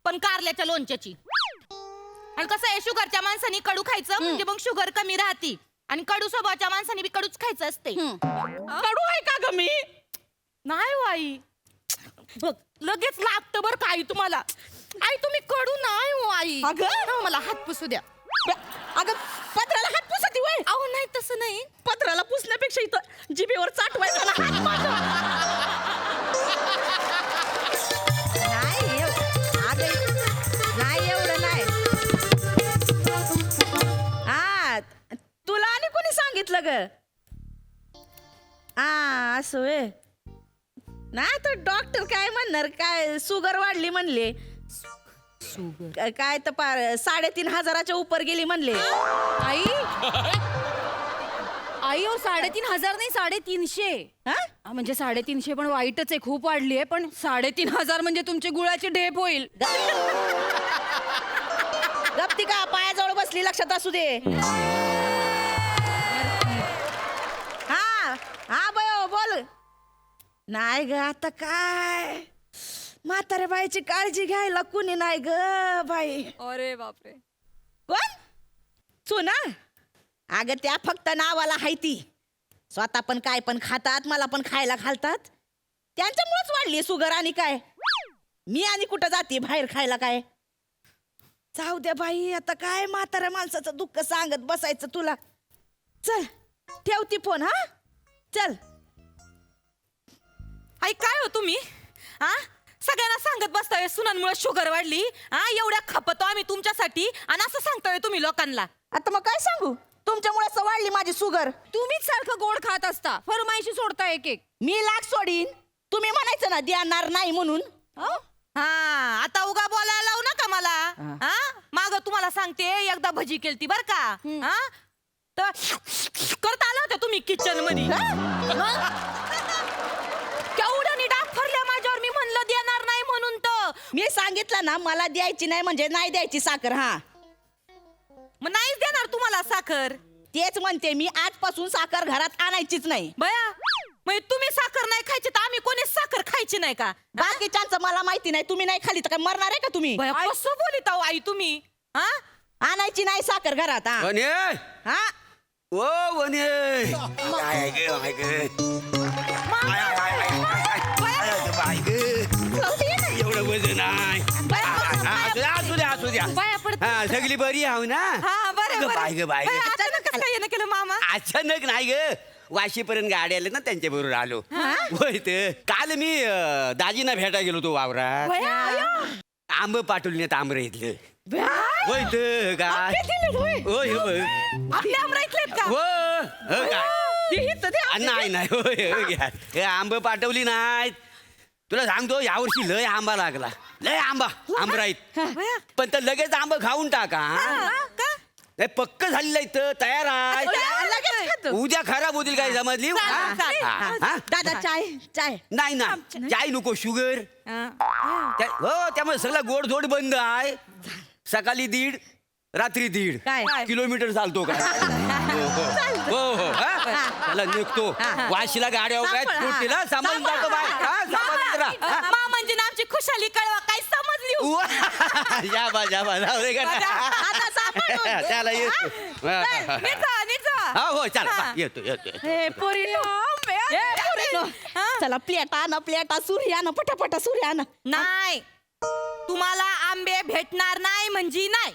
पण कारल्याच्या लोणच्याची. आणि कसं आहे, शुगरच्या माणसाने कडू खायचं म्हणजे मग शुगर कमी राहती, आणि कडू स्वभावाच्या माणसाने बी कडूच खायचं असते. कडू आहे का ग मी? नाही हो आई, बघ लगेच लागतं बरं का आई तुम्हाला. आई तुम्ही कडू नाही हो आई. अगं मला हात पुसू द्या. अगं पत्राला हात पुसती वय. अहो नाही तसं नाही. पत्राला पुसण्यापेक्षा इथं जिभेवर चाटवायचा ना हात माझा. नाही नाही एवढं नाही. हा तुला आणि कोणी सांगितलं ग? असं वे नाही तर डॉक्टर काय म्हणणार, काय शुगर वाढली म्हणले. काय तर 3,500च्या उपर गेली म्हणले. आई आई हो 3,500 नाही 350. हा? म्हणजे 350 पण वाईटच आहे, खूप वाढली आहे. पण 3,500 म्हणजे तुमची गुळाची ढेप होईल. गप्ती का पायाजवळ बसली, लक्षात असू दे. हा हा बयो बोल. नाही ग आता काय म्हाताऱ्या बाईची काळजी घ्यायला कुणी नाही ग बाई. अरे बापरे. कोण? सोना? अगं त्या फक्त नावाला हाय ती. स्वतः पण काय पण खातात, मला पण खायला घालतात. त्यांच्यामुळेच वाढली शुगर. आणि काय मी आणि कुठं जाते बाहेर खायला काय? जाऊ द्या बाई, आता काय म्हाताऱ्या माणसाचं दुःख सांगत बसायचं तुला. चल ठेवती फोन. हा चल. आई काय हो तुम्ही, हा सगळ्यांना सांगत बसताय सुनांमुळे शुगर वाढली, हा एवढ्या खपतो आम्ही तुमच्यासाठी, आणि असं सांगतोय तुम्ही लोकांना. आता मग काय सांगू, तुमच्यामुळे वाढली माझी शुगर. तुम्हीच सारखं गोड खात असता, फरमाईशी सोडता एक एक. मी लाख सोडीन, तुम्ही म्हणायचं ना देणार नाही म्हणून. हा आता उगा बोलायला लावू नका मला. हा माग तुम्हाला सांगते, एकदा भजी केलती बर का, हा तर करता आला होता तुम्ही किचन मध्ये. केवढ्यानी डाग फरल्या माझ्यावर, मी म्हणलं देणार नाही म्हणून. तर मी सांगितलं ना मला द्यायची नाही म्हणजे नाही द्यायची साखर. हा मग नाहीच देणार तुम्हाला साखर. तेच म्हणते मी, आजपासून साखर घरात आणायचीच नाही. बया मग तुम्ही साखर नाही खायची तर आम्ही कोणी साखर खायची नाही का? बाकीच्यांचं मला माहिती नाही. तुम्ही नाही खाली तर काय मरणार आहे का तुम्ही? बया कसं बोलित आहो आई तुम्ही. हा आणायची नाही साखर घरात. हा वने हा ओ वने काय ग काय ग एवढं वजन आहे. असू द्या असू द्या. पाया पडते. हा सगळी बरी आहो ना? हा बरं बरं. बाय ग बाय ग. बया, अचानक कसं काय येणं केलं मामा? अचानक नाही ग, वाशीपर्यंत गाडी आले ना त्यांच्या बरोबर आलो. होय तर काल मी दाजीना भेटायला गेलो तो वावरात. बया, आयो. आंब पाठवले आंबर इथलं. होय तर काय होय हो आपले आमरा इथलेत का? हो काय नाही नाही होय होय घ्या. हे आंब पाठवली नाहीत. तुला सांगतो यावर्षी लय आंबा लागला, लय आंबराईत. पण तर लगेच आंब खाऊन टाका. का? हे पक्क झालेलं इथं तयार आहे. लगेच खातो. उद्या खराब होतील काय समजली? चालेल, चालेल. हा, हा? दादा चाय चाय. नाही ना चाय नको, शुगर. हो त्यामुळे सगळं गोडधोड बंद आहे. सकाळी 1.5 रात्री 1.5 काय? किलोमीटर चालतो का? हो हो हा? त्याला निघतो वाशीला गाड्या वगैरे सुटतील. सांभाळून जातो बाय. हा, सांभाळून राहा. मा म्हणजे ना आमची खुशाली कळवा काय समजली हो? जाबा जाबा जाऊ दे का आता सापडून. त्याला येतो. नीट जा, नीट जा. हा हो चला येतो येतो. हे पोरीनो, हे पोरीनो. चला प्लेटा आणा, प्लेटा सूर्य आणा, पटापटा सूर्य आणा. नाही तुम्हाला आंबे भेटणार नाही म्हणजे नाही.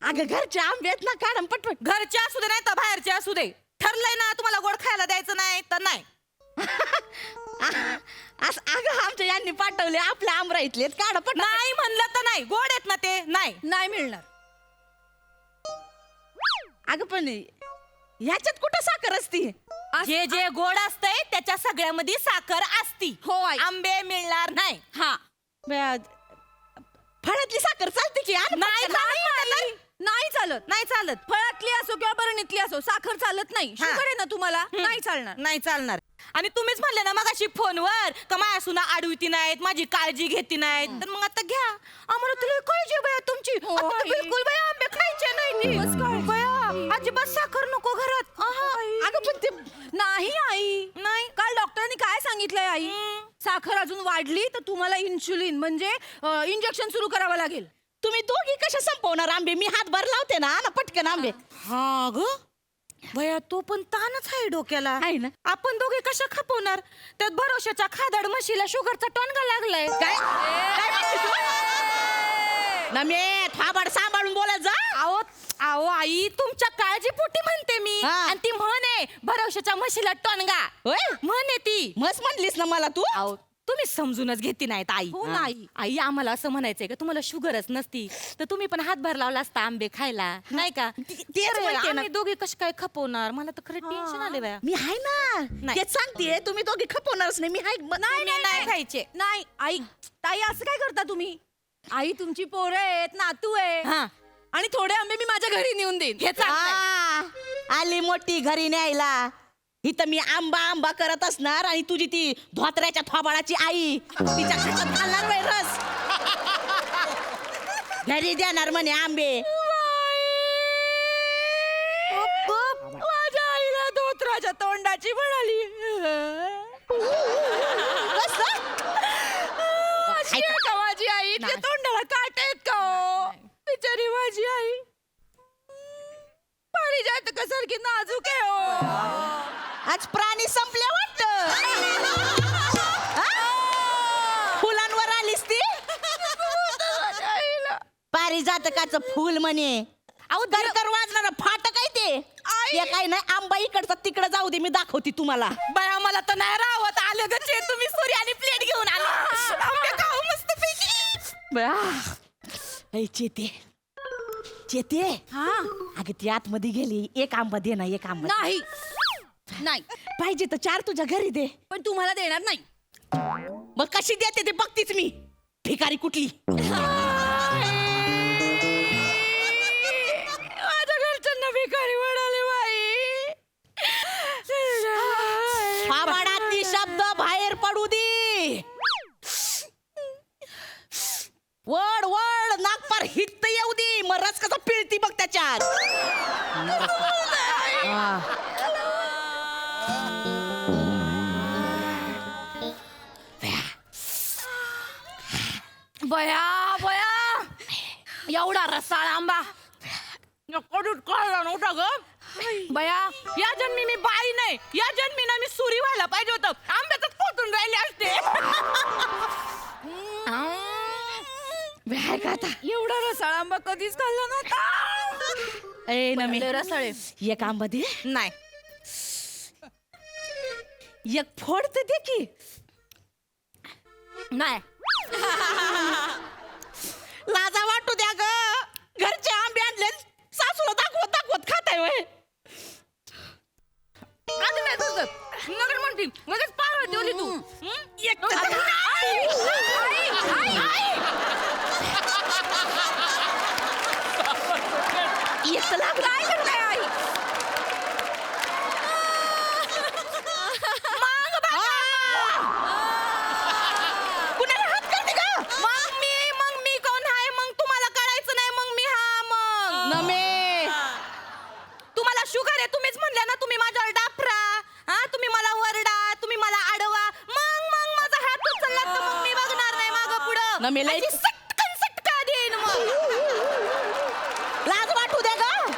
अगं घरचे आंबे आहेत ना, काढा पटपट. घरचे असू दे नाही तर बाहेरचे असू दे, ठरलंय ना तुम्हाला गोड खायला द्यायचं नाही तर नाही. अगं आमच्या यांनी पाठवले आपल्या आंबरा इथले, काढा पट. नाही म्हणलं तर नाही. गोड आहेत ना ते नाही. नाही मिळणार. अगं पण ह्याच्यात कुठं साखर असती? जे जे गोड असतंय त्याच्या सगळ्यामध्ये साखर असती. हो आई. आंबे मिळणार नाही. हा फळातली साखर चालते की? आण नाही पटकन. चालत. नाही चालत. नाही चालत. फळातली असो किंवा बरणीतली असो साखर चालत नाही. हा. शुगर आहे ना तुम्हाला, नाही चालणार. नाही चालणार. आणि तुम्हीच म्हणले ना मगाशी फोनवर का माझ्या सुना आडविती नाहीत, माझी काळजी घेती नाहीत, तर मग आता घ्या. आम्हाला तुला काळजी बया तुमची. हो, आता तर आई. बिलकुल बया आंबे खायचे नाही. बस काळजी. बया अजिबात साखर नको घरात. अगं पण ते नाही आई, नाही. काल डॉक्टरांनी काय सांगितलंय आई? साखर अजून वाढली तर तुम्हाला इन्शुलिन म्हणजे इंजेक्शन सुरू करावं लागेल. तुम्ही दोघी कशा संपवणार आंबे? मी हातभार लावते ना, ना पटकन आंबे. हा ग भया तो पण ताणच आहे डोक्याला. आहे ना. आपण दोघे कशा खपवणार? त्यात भरोशाच्या खादाड म्हशीला शुगरचा टोनगा लागलाय. काय काय म्हणते तू? नमे थाबाड सांभाळून बोलत जा. अहो अहो आई तुमच्या काळजी पोटी म्हणते मी. हा. आणि ती म्हणे भरोशाच्या म्हशीला टोनगा. होय म्हणे ती. मस्त म्हणलीस ना मला तू. अहो तुम्ही समजूनच घेते नाहीत आई. हो ना आई. आई आम्हाला असं म्हणायचंय का तुम्हाला शुगरच नसती तर तुम्ही पण हातभार लावला असता आंबे खायला नाही का? तेच तर म्हणते ना. आम्ही दोघे कशी काय खपवणार? मला तर खरं टेन्शन आले बाया. मी आहे ना. नाही. तेच सांगते तुम्ही दोघी खपवणारच नाही. मी आहे. नाही खायचे. नाही आई ताई असं काय करता तुम्ही? आई तुमची पोरं आहेत, नातू आहे हा आणि थोडे आंबे मी माझ्या घरी नेऊन देईन. हे चांगलंय. आली मोठी घरी न्यायला. इथं मी आंबा आंबा करत असणार आणि तुझी ती धोत्र्याच्या थोबाडाची आई तिच्या खिशात घालणार वय रस. घरी देणार म्हणे आंबे. माझ्या आईला धोत्राच्या तोंडाची म्हणाली. अशी आहे का माझी आई? त्या तोंडाला काट आहेत का हो? बिचारी माझी आई पारिजातका सारखी नाजूक आहे हो. आज प्राणी संपले वाटत. फुलांवर आलीस ती. माझ्या आईला पारिजातकाचं फुल म्हणे. अहो दरकर वाजणार फाट काय ते? हे काय नाही आंबा इकडचा तिकडे जाऊ दे मी दाखवते तुम्हाला. बाया मला तर नाही राहत आलं ग चे तुम्ही सूर्य आणि प्लेट घेऊन आलो आंबे खाऊ मस्त पैकी. चेते चेते हा अगं ती आतमध्ये गेली. एक आंबा दे ना. एक आंबा नाही नाही पाहिजे तर 4 तुझ्या घरी दे. पण तुम्हाला देणार नाही. मग कशी देते ते बघतीच मी. भिकारी कुठली. माझ्या घरच्यांना भिकारी म्हणाले बाई. फाबाडातली शब्द बाहेर पडू दे. वड वड नागपार हित येऊ दे. मग रस कसा पिळती बघ त्याच्यात. बया बया एवढा रसाळ आंबा कडून कळला नव्हता ग बया. या जन्मी मी बाई नाही या जन्मी ना मी सुरी व्हायला पाहिजे होतं. आंब्यातच पोटून राहिले असते. काय का आता एवढा रसाळ आंबा कधीच खाल्ला नव्हता. ए नमी लय रसाळे एक आंबा दे. नाही एक फोड तर दे की. नाही लाजा वाटू द्या ग. घरचे आंबे आणले सासूला दाखवत दाखवत खाताय वय. आधी नाही तुझं नगर म्हणती लगेच पार ठेवली तू. एक तर दे. एक तर लागलं. काय करताय आई? कुणाला हात करते का? मग मी कोण आहे? मग तुम्हाला कळायचं नाही मग मी हा मग नमे तुम्हाला शुगर आहे तुम्हीच म्हणल्या ना तुम्ही माझ्यावर डाफरा. हा तुम्ही मला वरडा तुम्ही मला अडवा. मग माझा हात उचलला तर मग मी बघणार नाही मागं पुढं. नमी लई- अशी सटकन सटका देईन मग. लाज वाटू द्या ग.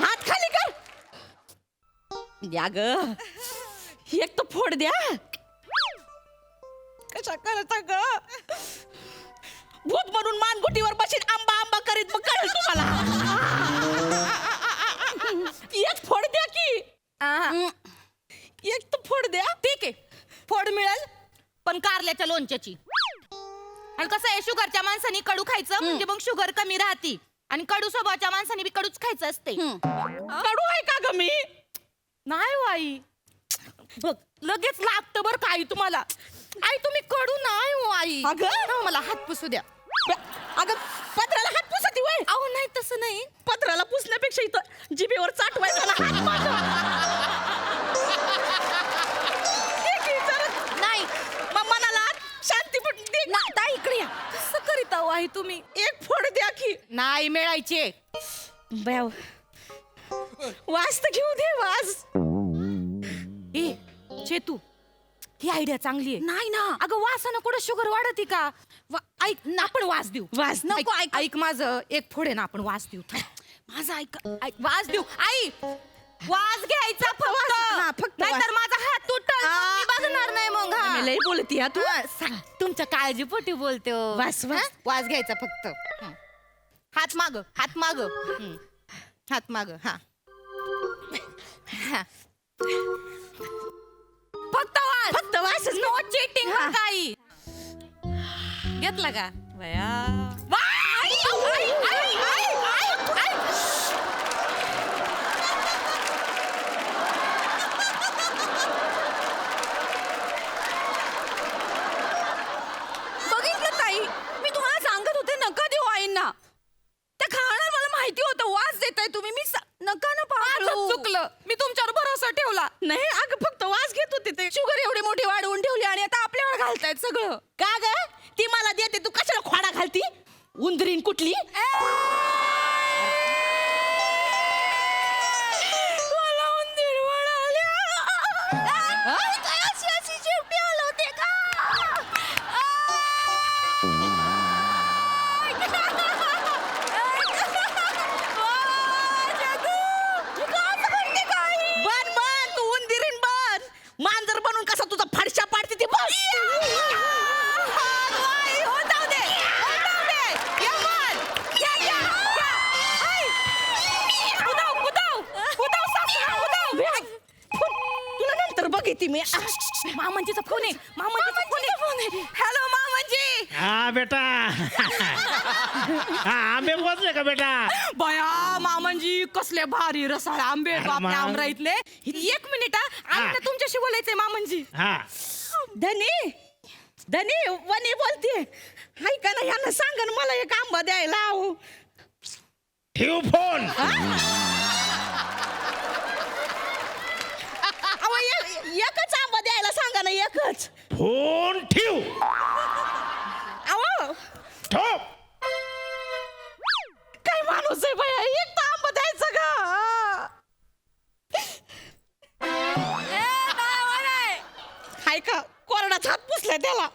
हात खाली कर. द्या ग. एक तर फोड द्या. कशा करता ग? भूत म्हणून मानगुटीवर बशीत आंबा आंबा करीत मग कळेल तुम्हाला. एक फोड द्या की. आहा. एक तर फोड द्या. ठीक आहे फोड मिळेल पण कारल्याच्या लोणच्याची. आणि कसं आहे शुगरच्या माणसाने कडू खायचं म्हणजे मग शुगर कमी राहती. आणि कडू स्वभावाच्या माणसाने बी कडूच खायचं असते. कडू आहे का ग मी? नाही हो आई बघ लगेच लागतं बरं का आई तुम्हाला. आई तुम्ही कडू नाही हो आई. अगं? हा, मला हात पुसू द्या. अगं पत्राला हात पुसती वय. अहो नाही तसं नाही. पत्राला पुसण्यापेक्षा इथं जिभेवर चाटवायचा ना हात माझा. एक विचार- नाही मग मनाला शांती पण दे. ताई इकडे या. कसं करीत आहो आई तुम्ही? एक फोड द्या की. नाही मिळायचे. बयाव वास तर घेऊ दे वास. ए चेतू ही आयडिया चांगली आहे. नाही ना. अगं वासानं कुठं शुगर वाढती का? ऐक ना, आपण वास देऊ. वास नको, ऐक ऐक माझं एक फोडे ना, आपण वास देऊ. माझं ऐक. वास देऊ. आई वास घ्यायचा हा, फक्त. फक्त नाहीतर वास. माझा हात तुटल, मी बघणार नाही मग. हा. मी लई बोलती हा तू. हा, सांग. तुमच्या काळजीपोटी बोलते हो. वास, वास. हा? वास घ्यायचा फक्त. हात माग, हात माग, हात माग. हा हा. फक्त वास नो चीटिंग. काही घेतला का बया? बघितलं ताई, मी तुम्हाला सांगत होते नका देऊ आईंना. त्या खाणार मला माहिती होतं वास देताय तुम्ही. मी नका ना पाळू. चुकलं, मी तुमच्यावर भरोसा ठेवला. नाही अगं फक्त वास घेत होते ते. शुगर एवढी मोठी वाढवून ठेवली आणि आता आपल्यावर घालतायत सगळं. का ग ती मला देते तू कशाला खोडा घालती? उंदरीन कुठली? मला उंदीर वळाल्या. काय अशी शेवटी हलवते का? बन बन तू उंदरीन बन. मांजर बनून कसा तुझा फडशा पाडते ती बस. तुला नंतर बघिती मी. मामांजीचा फोन आहे. मामांजीचा फोन आहे. हॅलो मामांजी. हा बेटा हा आंबे पोचले का बेटा? बया मामांजी कसले भारी रसाळ आंबे आहेत अरे आपल्या मा- आमराईतले. एक मिनिट हा. आईला तुमच्याशी बोलायचंय मामांजी. हा धनी धनी वनी बोलते. ऐका ना यांना सांगा ना मला एक आंबा द्यायला. अहो. ठेव फोन. अहो, एकच आंबा द्यायला सांगा ना एकच. फोन ठेव. अहो ठेव. काय माणूस आहे बाया. एक तर आंबा द्यायचा का? हाय का कोरडाच हात पुसलाय त्याला.